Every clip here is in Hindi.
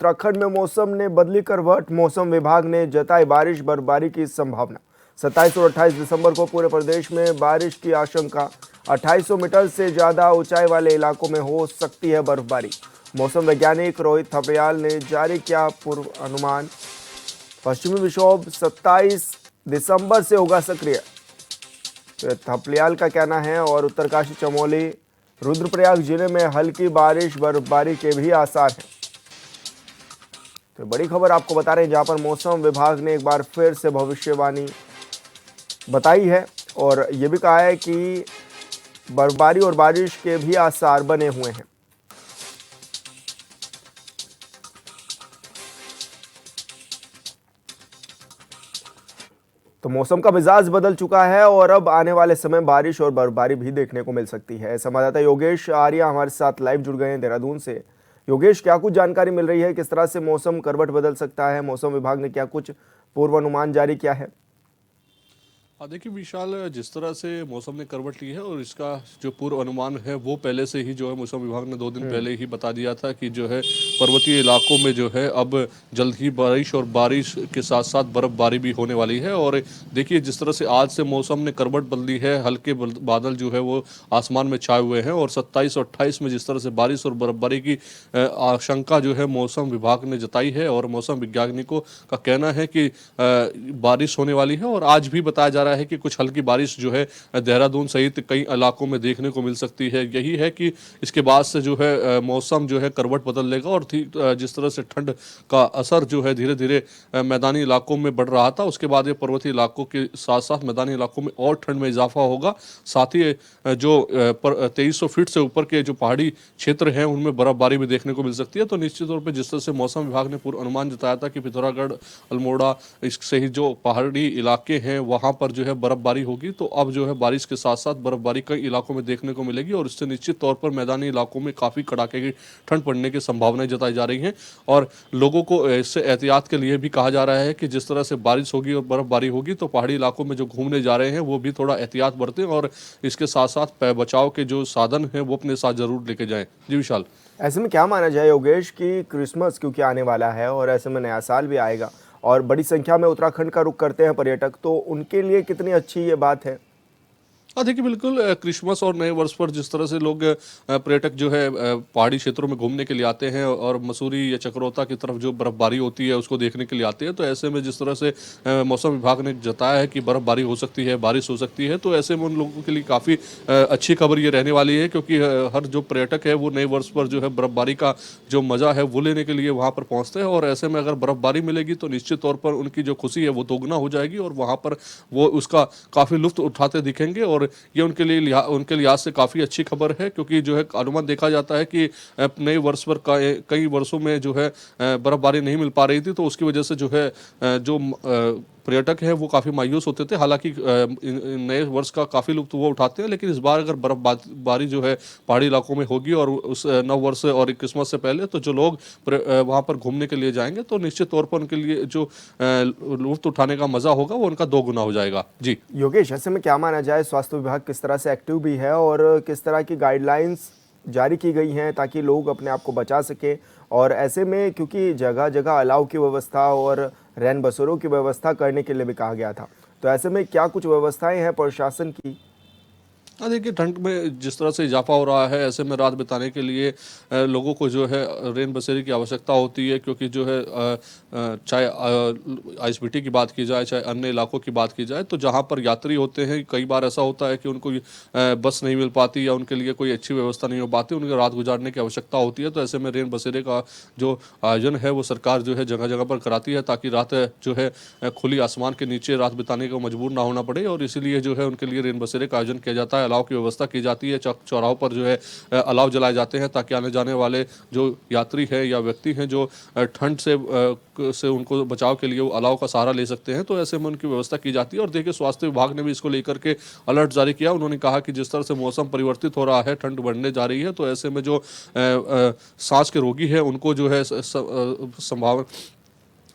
उत्तराखंड में मौसम ने बदली करवट। मौसम विभाग ने जताई बारिश बर्फबारी की संभावना। 27 और 28 दिसंबर को पूरे प्रदेश में बारिश की आशंका। 2800 मीटर से ज्यादा ऊंचाई वाले इलाकों में हो सकती है बर्फबारी। मौसम वैज्ञानिक रोहित थपलियाल ने जारी किया पूर्व अनुमान। पश्चिमी विक्षोभ 27 दिसंबर से होगा सक्रिय, तो थपलियाल का कहना है। और उत्तरकाशी, चमोली, रुद्रप्रयाग जिले में हल्की बारिश बर्फबारी के भी आसार हैं। तो बड़ी खबर आपको बता रहे हैं, जहां पर मौसम विभाग ने एक बार फिर से भविष्यवाणी बताई है और ये भी कहा है कि बर्फबारी और बारिश के भी आसार बने हुए हैं। तो मौसम का मिजाज बदल चुका है और अब आने वाले समय बारिश और बर्फबारी भी देखने को मिल सकती है। संवाददाता योगेश आर्या हमारे साथ लाइव जुड़ गए हैं देहरादून से। योगेश, क्या कुछ जानकारी मिल रही है, किस तरह से मौसम करवट बदल सकता है? मौसम विभाग ने क्या कुछ पूर्वानुमान जारी किया है? हाँ, देखिए विशाल, जिस तरह से मौसम ने करवट ली है और इसका जो पूर्व अनुमान है वो पहले से ही जो है मौसम विभाग ने 2 दिन पहले ही बता दिया था कि जो है पर्वतीय इलाकों में जो है अब जल्द ही बारिश और बारिश के साथ साथ बर्फबारी भी होने वाली है। और देखिए जिस तरह से आज से मौसम ने करवट बदली है, हल्के बादल जो है वो आसमान में छाए हुए हैं और 27 और 28 में जिस तरह से बारिश और बर्फबारी की आशंका जो है मौसम विभाग ने जताई है और मौसम वैज्ञानिकों का कहना है कि बारिश होने वाली है। और आज भी बताया जा रहा है कि कुछ हल्की बारिश जो है देहरादून सहित कई इलाकों में देखने को मिल सकती है। यही है कि इसके बाद से जो है मौसम जो है करवट बदल लेगा और जिस तरह से ठंड का असर जो है धीरे धीरे मैदानी इलाकों में बढ़ रहा था, उसके बाद ये पर्वतीय इलाकों के साथ साथ मैदानी इलाकों में और ठंड में इजाफा होगा। साथ ही जो 2300 फीट से ऊपर के जो पहाड़ी क्षेत्र हैं उनमें बर्फबारी भी देखने को मिल सकती है। तो निश्चित तौर पर जिस तरह से मौसम विभाग ने पूर्व अनुमान जताया था कि पिथौरागढ़, अल्मोड़ा सहित जो पहाड़ी इलाके हैं वहां पर जो है बर्फबारी होगी, तो अब जो है बारिश के साथ साथ बर्फबारी कई इलाकों में देखने को मिलेगी और इससे निश्चित तौर पर मैदानी इलाकों में काफी कड़ाके की ठंड पड़ने की संभावनाएं जताई जा रही हैं। और लोगों को इससे एहतियात के लिए भी कहा जा रहा है कि जिस तरह से बारिश होगी और बर्फबारी होगी तो पहाड़ी इलाकों में जो घूमने जा रहे हैं वो भी थोड़ा एहतियात बरतें और इसके साथ साथ बचाव के जो साधन हैं वो अपने साथ जरूर लेके जाएं। जी विशाल। ऐसे में क्या माना जाए योगेश कि क्रिसमस क्योंकि आने वाला है और ऐसे में नया साल भी आएगा और बड़ी संख्या में उत्तराखंड का रुख करते हैं पर्यटक, तो उनके लिए कितनी अच्छी ये बात है? हाँ, देखिए बिल्कुल, क्रिसमस और नए वर्ष पर जिस तरह से लोग पर्यटक जो है पहाड़ी क्षेत्रों में घूमने के लिए आते हैं और मसूरी या चक्रोता की तरफ जो बर्फबारी होती है उसको देखने के लिए आते हैं, तो ऐसे में जिस तरह से मौसम विभाग ने जताया है कि बर्फबारी हो सकती है, बारिश हो सकती है, तो ऐसे में उन लोगों के लिए काफ़ी अच्छी खबर ये रहने वाली है क्योंकि हर जो पर्यटक है वो नए वर्ष पर जो है बर्फबारी का जो मज़ा है वो लेने के लिए वहाँ पर पहुँचते हैं। और ऐसे में अगर बर्फबारी मिलेगी तो निश्चित तौर पर उनकी जो खुशी है वो दोगुना हो जाएगी और वहाँ पर वो उसका काफ़ी लुत्फ उठाते दिखेंगे। और ये उनके लिहाज से काफ़ी अच्छी खबर है क्योंकि जो है अनुमान देखा जाता है कि नए वर्ष पर कई वर्षों में जो है बर्फबारी नहीं मिल पा रही थी, तो उसकी वजह से जो है जो पर्यटक हैं वो काफ़ी मायूस होते थे। हालांकि नए वर्ष का काफ़ी लुत्फ वो उठाते हैं, लेकिन इस बार अगर बर्फबारी जो है पहाड़ी इलाकों में होगी और उस नव वर्ष और क्रिसमस से पहले, तो जो लोग वहाँ पर घूमने के लिए जाएंगे तो निश्चित तौर पर उनके लिए जो लुत्फ उठाने का मज़ा होगा वो उनका दोगुना हो जाएगा। जी योगेश, ऐसे में क्या माना जाए, स्वास्थ्य विभाग किस तरह से एक्टिव भी है और किस तरह की गाइडलाइंस जारी की गई हैं ताकि लोग अपने आप को बचा सकें? और ऐसे में क्योंकि जगह जगह अलाव की व्यवस्था और रैन बसेरों की व्यवस्था करने के लिए भी कहा गया था, तो ऐसे में क्या कुछ व्यवस्थाएं हैं प्रशासन की? हाँ, देखिए ठंड में जिस तरह से इजाफा हो रहा है ऐसे में रात बिताने के लिए लोगों को जो है रेन बसेरे की आवश्यकता होती है क्योंकि जो है चाहे आईएसबीटी की बात की जाए चाहे अन्य इलाकों की बात की जाए, तो जहाँ पर यात्री होते हैं कई बार ऐसा होता है कि उनको बस नहीं मिल पाती या उनके लिए कोई अच्छी व्यवस्था नहीं हो पाती, उनको रात गुजारने की आवश्यकता होती है। तो ऐसे में रेन बसेरे का जो आयोजन है वो सरकार जो है जगह जगह पर कराती है ताकि रात जो है खुली आसमान के नीचे रात बिताने को मजबूर ना होना पड़े और इसीलिए जो है उनके लिए रेन बसेरे का आयोजन किया जाता है। अलाव की व्यवस्था की जाती है, चौराहों पर जो है अलाव जलाए जाते हैं ताकि आने जाने वाले जो यात्री हैं या व्यक्ति हैं जो ठंड से उनको बचाव के लिए वो अलाव का सहारा ले सकते हैं, तो ऐसे में उनकी व्यवस्था की जाती है। और देखिए स्वास्थ्य विभाग ने भी इसको लेकर के अलर्ट जारी किया। उन्होंने कहा कि जिस तरह से मौसम परिवर्तित हो रहा है, ठंड बढ़ने जा रही है, तो ऐसे में जो सांस के रोगी है उनको जो है संभावना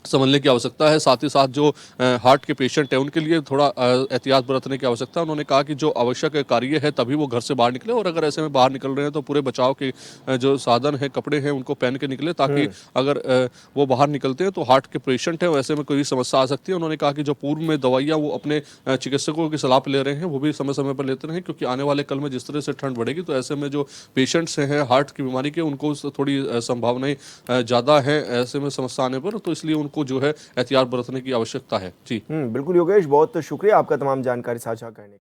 समझने की आवश्यकता है। साथ ही साथ जो हार्ट के पेशेंट हैं उनके लिए थोड़ा एहतियात बरतने की आवश्यकता है। उन्होंने कहा कि जो आवश्यक कार्य है तभी वो घर से बाहर निकले, और अगर ऐसे में बाहर निकल रहे हैं तो पूरे बचाव के जो साधन हैं, कपड़े हैं, उनको पहन के निकले, ताकि अगर वो बाहर निकलते हैं तो हार्ट के पेशेंट हैं वैसे में कोई समस्या आ सकती है। उन्होंने कहा कि जो पूर्व में दवाइयाँ वो अपने चिकित्सकों की सलाह पे ले रहे हैं वो भी समय समय पर लेते रहें, क्योंकि आने वाले कल में जिस तरह से ठंड बढ़ेगी तो ऐसे में जो पेशेंट्स हैं हार्ट की बीमारी के, उनको थोड़ी संभावनाएं ज़्यादा हैं ऐसे में समस्या आने पर, तो इसलिए उनको जो है एहतियात बरतने की आवश्यकता है। जी। बिल्कुल योगेश, बहुत शुक्रिया आपका तमाम जानकारी साझा करने के लिए।